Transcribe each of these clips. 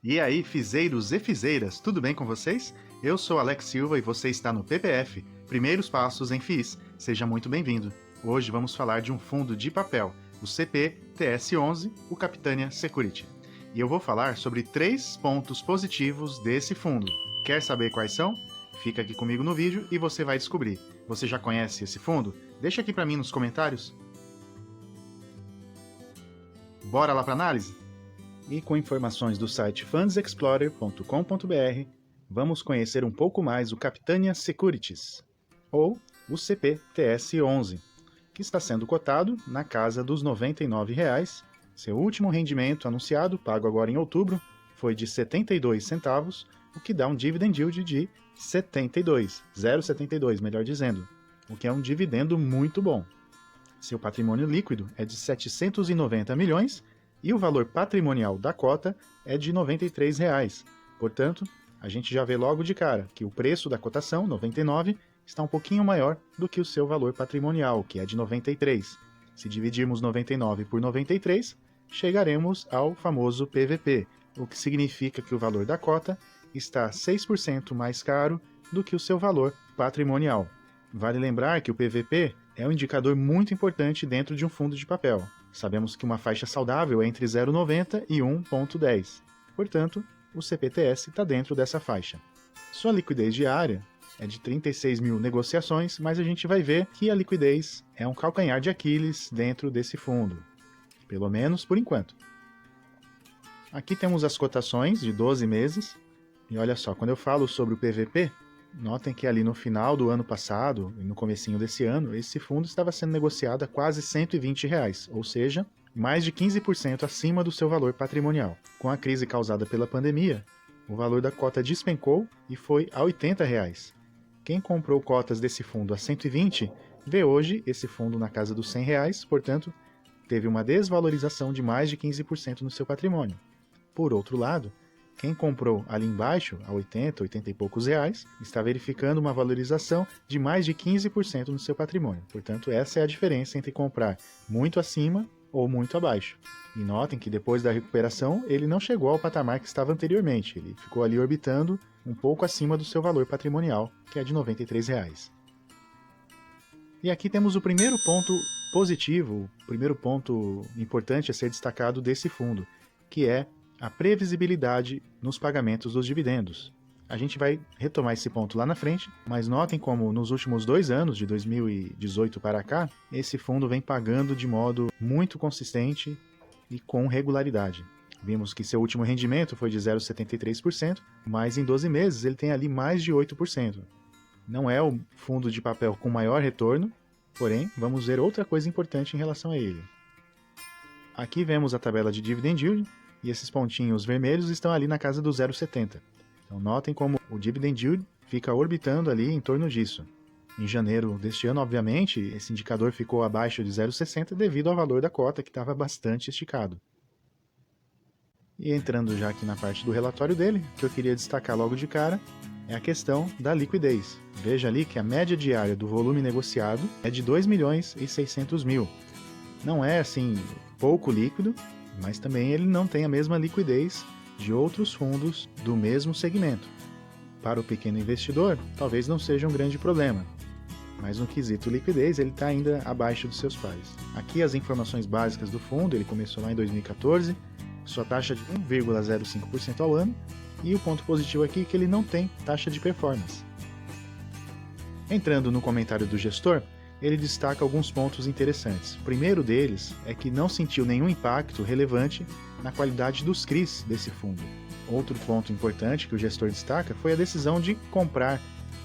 E aí, fizeiros e fizeiras, tudo bem com vocês? Eu sou Alex Silva e você está no PPF, Primeiros Passos em FIIs. Seja muito bem-vindo. Hoje vamos falar de um fundo de papel, o CP-TS11, o Capitânia Security. E eu vou falar sobre 3 pontos positivos desse fundo. Quer saber quais são? Fica aqui comigo no vídeo e você vai descobrir. Você já conhece esse fundo? Deixa aqui para mim nos comentários. Bora lá para análise? E com informações do site fundsexplorer.com.br, vamos conhecer um pouco mais o Capitânia Securities, ou o CP-TS11, que está sendo cotado na casa dos R$ 99,00. Seu último rendimento anunciado, pago agora em outubro, foi de 72 centavos, o que dá um dividend yield de 0,72, melhor dizendo, o que é um dividendo muito bom. Seu patrimônio líquido é de 790 milhões e o valor patrimonial da cota é de R$ 93,00. Portanto, a gente já vê logo de cara que o preço da cotação, 99, está um pouquinho maior do que o seu valor patrimonial, que é de 93. Se dividirmos 99 por 93, chegaremos ao famoso PVP, o que significa que o valor da cota está 6% mais caro do que o seu valor patrimonial. Vale lembrar que o PVP é um indicador muito importante dentro de um fundo de papel. Sabemos que uma faixa saudável é entre 0,90 e 1,10. Portanto, o CPTS está dentro dessa faixa. Sua liquidez diária é de 36 mil negociações, mas a gente vai ver que a liquidez é um calcanhar de Aquiles dentro desse fundo. Pelo menos por enquanto. Aqui temos as cotações de 12 meses. E olha só, quando eu falo sobre o PVP, notem que ali no final do ano passado e no comecinho desse ano, esse fundo estava sendo negociado a quase R$ 120,00, ou seja, mais de 15% acima do seu valor patrimonial. Com a crise causada pela pandemia, o valor da cota despencou e foi a R$ 80,00. Quem comprou cotas desse fundo a 120 vê hoje esse fundo na casa dos R$ 100,00, portanto, teve uma desvalorização de mais de 15% no seu patrimônio. Por outro lado, quem comprou ali embaixo, a 80, 80 e poucos reais, está verificando uma valorização de mais de 15% no seu patrimônio. Portanto, essa é a diferença entre comprar muito acima ou muito abaixo. E notem que depois da recuperação, ele não chegou ao patamar que estava anteriormente. Ele ficou ali orbitando um pouco acima do seu valor patrimonial, que é de R$ 93,00. E aqui temos o primeiro ponto positivo, o primeiro ponto importante a ser destacado desse fundo, que é a previsibilidade nos pagamentos dos dividendos. A gente vai retomar esse ponto lá na frente, mas notem como nos últimos 2 anos, de 2018 para cá, esse fundo vem pagando de modo muito consistente e com regularidade. Vimos que seu último rendimento foi de 0,73%, mas em 12 meses ele tem ali mais de 8%. Não é o fundo de papel com maior retorno, porém, vamos ver outra coisa importante em relação a ele. Aqui vemos a tabela de dividend yield, e esses pontinhos vermelhos estão ali na casa do 0,70. Então notem como o dividend yield fica orbitando ali em torno disso. Em janeiro deste ano, obviamente, esse indicador ficou abaixo de 0,60 devido ao valor da cota, que estava bastante esticado. E entrando já aqui na parte do relatório dele, o que eu queria destacar logo de cara é a questão da liquidez. Veja ali que a média diária do volume negociado é de 2.600.000. Não é assim pouco líquido, mas também ele não tem a mesma liquidez de outros fundos do mesmo segmento. Para o pequeno investidor, talvez não seja um grande problema, mas no quesito liquidez ele está ainda abaixo dos seus pares. Aqui as informações básicas do fundo, ele começou lá em 2014, sua taxa de 1,05% ao ano, e o ponto positivo aqui é que ele não tem taxa de performance. Entrando no comentário do gestor, ele destaca alguns pontos interessantes. O primeiro deles é que não sentiu nenhum impacto relevante na qualidade dos CRIs desse fundo. Outro ponto importante que o gestor destaca foi a decisão de comprar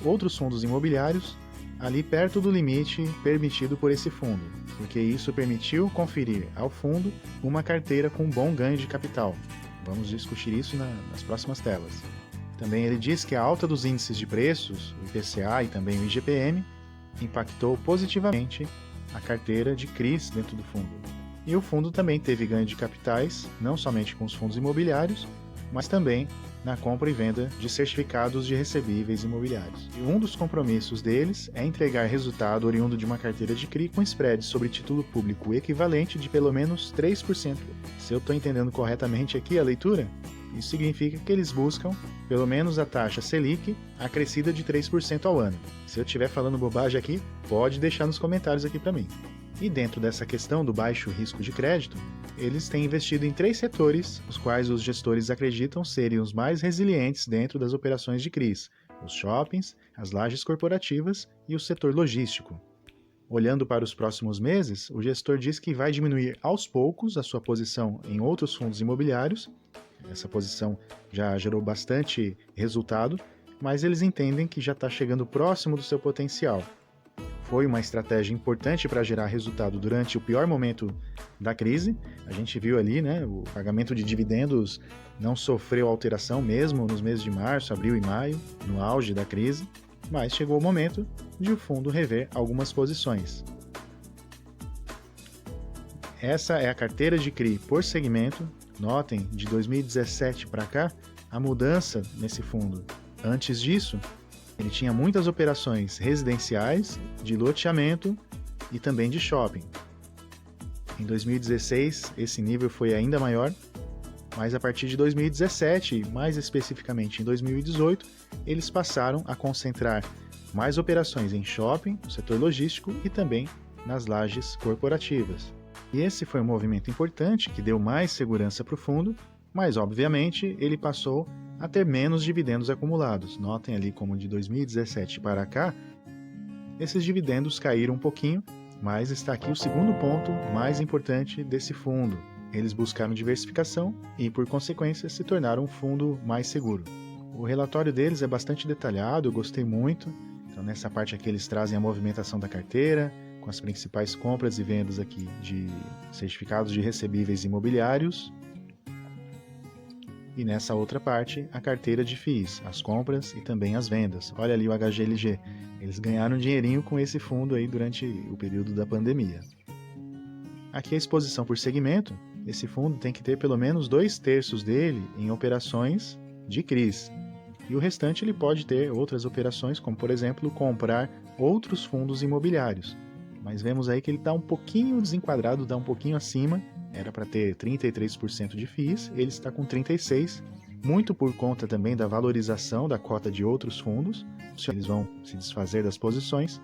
outros fundos imobiliários ali perto do limite permitido por esse fundo, porque isso permitiu conferir ao fundo uma carteira com bom ganho de capital. Vamos discutir isso nas próximas telas. Também ele diz que a alta dos índices de preços, o IPCA e também o IGPM, impactou positivamente a carteira de CRIs dentro do fundo. E o fundo também teve ganho de capitais, não somente com os fundos imobiliários, mas também na compra e venda de certificados de recebíveis imobiliários. E um dos compromissos deles é entregar resultado oriundo de uma carteira de CRI com spread sobre título público equivalente de pelo menos 3%. Se eu estou entendendo corretamente aqui a leitura, Isso significa que eles buscam pelo menos a taxa Selic acrescida de 3% ao ano. Se eu estiver falando bobagem aqui, pode deixar nos comentários aqui para mim. E dentro dessa questão do baixo risco de crédito, eles têm investido em 3 setores, os quais os gestores acreditam serem os mais resilientes dentro das operações de CRIs: os shoppings, as lajes corporativas e o setor logístico. Olhando para os próximos meses, o gestor diz que vai diminuir aos poucos a sua posição em outros fundos imobiliários. Essa posição já gerou bastante resultado, mas eles entendem que já está chegando próximo do seu potencial. Foi uma estratégia importante para gerar resultado durante o pior momento da crise. A gente viu ali, né, o pagamento de dividendos não sofreu alteração mesmo nos meses de março, abril e maio, no auge da crise, mas chegou o momento de o fundo rever algumas posições. Essa é a carteira de CRI por segmento. Notem, de 2017 para cá, a mudança nesse fundo. Antes disso, ele tinha muitas operações residenciais, de loteamento e também de shopping. Em 2016, esse nível foi ainda maior, mas a partir de 2017, mais especificamente em 2018, eles passaram a concentrar mais operações em shopping, no setor logístico e também nas lajes corporativas. E esse foi um movimento importante que deu mais segurança para o fundo, mas obviamente ele passou a ter menos dividendos acumulados. Notem ali como de 2017 para cá, esses dividendos caíram um pouquinho, mas está aqui o segundo ponto mais importante desse fundo. Eles buscaram diversificação e, por consequência, se tornaram um fundo mais seguro. O relatório deles é bastante detalhado, eu gostei muito. Então, nessa parte aqui eles trazem a movimentação da carteira, com as principais compras e vendas aqui de certificados de recebíveis imobiliários. E nessa outra parte, a carteira de FIIs, as compras e também as vendas. Olha ali o HGLG, eles ganharam um dinheirinho com esse fundo aí durante o período da pandemia. Aqui a exposição por segmento. Esse fundo tem que ter pelo menos 2/3 dele em operações de CRIs. E o restante ele pode ter outras operações, como por exemplo, comprar outros fundos imobiliários. Mas vemos aí que ele está um pouquinho desenquadrado, está um pouquinho acima. Era para ter 33% de FIIs, ele está com 36%, muito por conta também da valorização da cota de outros fundos. Eles vão se desfazer das posições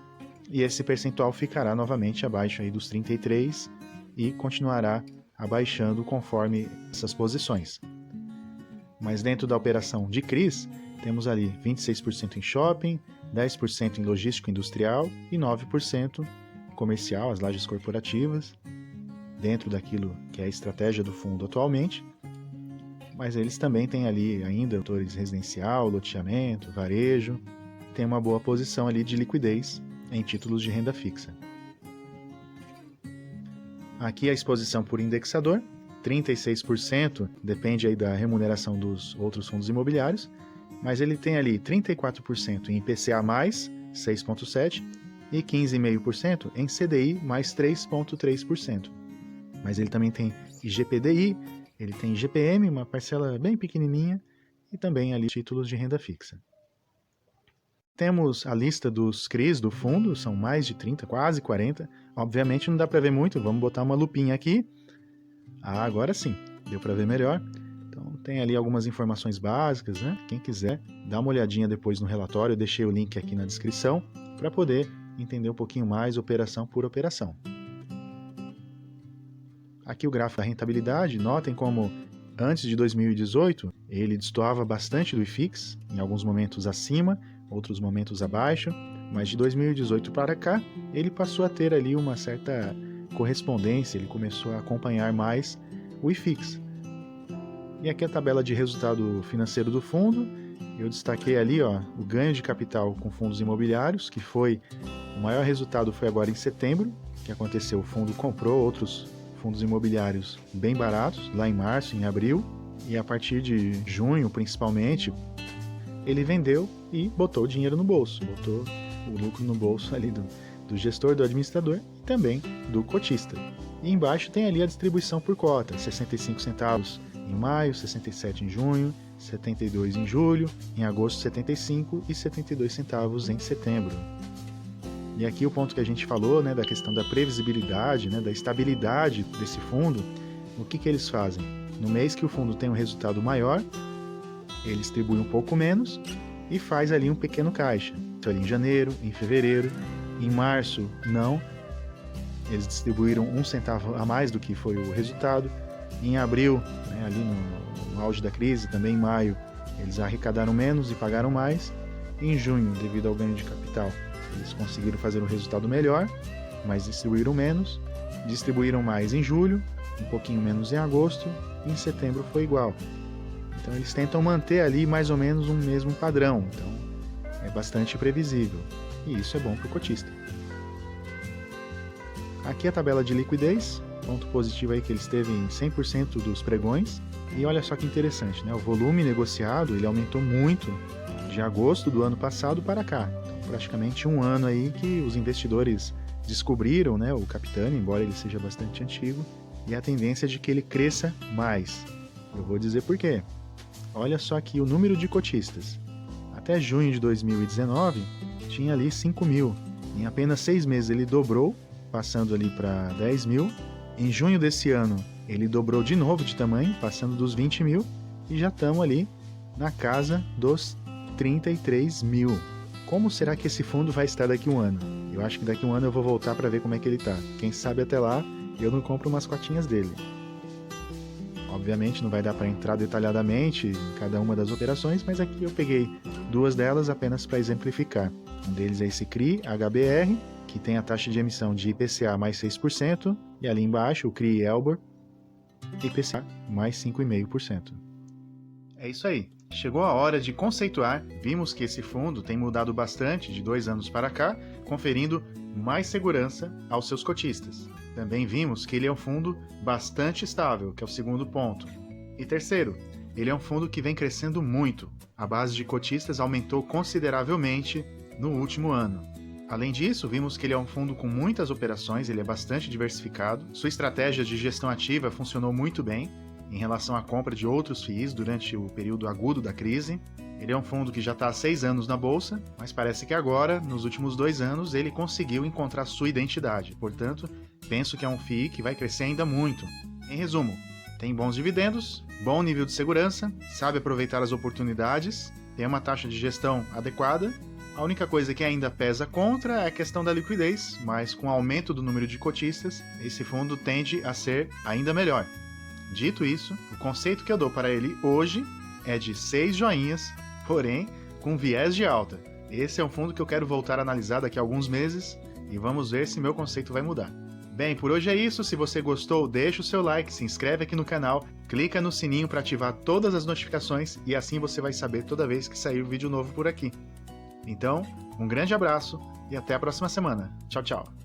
e esse percentual ficará novamente abaixo aí dos 33% e continuará abaixando conforme essas posições. Mas dentro da operação de CRIs, temos ali 26% em shopping, 10% em logístico industrial e 9% comercial, as lajes corporativas, dentro daquilo que é a estratégia do fundo atualmente. Mas eles também têm ali ainda setores residencial, loteamento, varejo, tem uma boa posição ali de liquidez em títulos de renda fixa. Aqui a exposição por indexador, 36% depende aí da remuneração dos outros fundos imobiliários, mas ele tem ali 34% em IPCA+, 6,7%, e 15,5% em CDI mais 3,3%. Mas ele também tem IGPDI, ele tem IGPM, uma parcela bem pequenininha, e também ali títulos de renda fixa. Temos a lista dos CRIs do fundo, são mais de 30, quase 40. Obviamente não dá para ver muito, vamos botar uma lupinha aqui. Agora sim, deu para ver melhor. Então tem ali algumas informações básicas, né? Quem quiser, dá uma olhadinha depois no relatório, eu deixei o link aqui na descrição, para poder entender um pouquinho mais operação por operação. Aqui o gráfico da rentabilidade, notem como antes de 2018 ele destoava bastante do IFIX, em alguns momentos acima, outros momentos abaixo, mas de 2018 para cá ele passou a ter ali uma certa correspondência, ele começou a acompanhar mais o IFIX. E aqui a tabela de resultado financeiro do fundo, eu destaquei ali o ganho de capital com fundos imobiliários, que foi o maior resultado foi agora em setembro, que aconteceu, o fundo comprou outros fundos imobiliários bem baratos, lá em março, em abril, e a partir de junho, principalmente, ele vendeu e botou o dinheiro no bolso, botou o lucro no bolso ali do gestor, do administrador e também do cotista. E embaixo tem ali a distribuição por cota, 65 centavos em maio, 67 em junho, 72 em julho, em agosto 75 e 72 centavos em setembro. E aqui o ponto que a gente falou, da questão da previsibilidade, da estabilidade desse fundo, o que eles fazem? No mês que o fundo tem um resultado maior, ele distribui um pouco menos e faz ali um pequeno caixa. Então, ali em janeiro, em fevereiro, em março, não. Eles distribuíram 1 centavo a mais do que foi o resultado. Em abril, né, ali no auge da crise, também em maio, eles arrecadaram menos e pagaram mais. Em junho, devido ao ganho de capital, eles conseguiram fazer um resultado melhor, mas distribuíram menos. Distribuíram mais em julho, um pouquinho menos em agosto, e em setembro foi igual. Então eles tentam manter ali mais ou menos um mesmo padrão, então é bastante previsível, e isso é bom para o cotista. Aqui a tabela de liquidez, ponto positivo aí que ele esteve em 100% dos pregões, e olha só que interessante, né? O volume negociado ele aumentou muito de agosto do ano passado para cá, então, praticamente um ano aí que os investidores descobriram, né, o Capitani, embora ele seja bastante antigo, e a tendência é de que ele cresça mais. Eu vou dizer por quê. Olha só aqui o número de cotistas. Até junho de 2019, tinha ali 5 mil. Em apenas 6 meses ele dobrou, passando ali para 10 mil. Em junho desse ano, ele dobrou de novo de tamanho, passando dos 20 mil. E já estamos ali na casa dos 33 mil. Como será que esse fundo vai estar daqui a um ano? Eu acho que daqui a um ano eu vou voltar para ver como é que ele está. Quem sabe até lá eu não compro umas cotinhas dele. Obviamente não vai dar para entrar detalhadamente em cada uma das operações, mas aqui eu peguei 2 delas apenas para exemplificar. Um deles é esse CRI HBR, que tem a taxa de emissão de IPCA mais 6%, e ali embaixo o CRI Elbor, IPCA mais 5,5%. É isso aí. Chegou a hora de conceituar. Vimos que esse fundo tem mudado bastante de 2 anos para cá, conferindo mais segurança aos seus cotistas. Também vimos que ele é um fundo bastante estável, que é o segundo ponto. E terceiro, ele é um fundo que vem crescendo muito. A base de cotistas aumentou consideravelmente no último ano. Além disso, vimos que ele é um fundo com muitas operações, ele é bastante diversificado. Sua estratégia de gestão ativa funcionou muito bem em relação à compra de outros FIIs durante o período agudo da crise. Ele é um fundo que já está há 6 anos na bolsa, mas parece que agora, nos últimos 2 anos, ele conseguiu encontrar sua identidade. Portanto, penso que é um FII que vai crescer ainda muito. Em resumo, tem bons dividendos, bom nível de segurança, sabe aproveitar as oportunidades, tem uma taxa de gestão adequada. A única coisa que ainda pesa contra é a questão da liquidez, mas com o aumento do número de cotistas, esse fundo tende a ser ainda melhor. Dito isso, o conceito que eu dou para ele hoje é de 6 joinhas, porém com viés de alta. Esse é um fundo que eu quero voltar a analisar daqui a alguns meses e vamos ver se meu conceito vai mudar. Bem, por hoje é isso. Se você gostou, deixa o seu like, se inscreve aqui no canal, clica no sininho para ativar todas as notificações e assim você vai saber toda vez que sair vídeo novo por aqui. Então, um grande abraço e até a próxima semana. Tchau, tchau!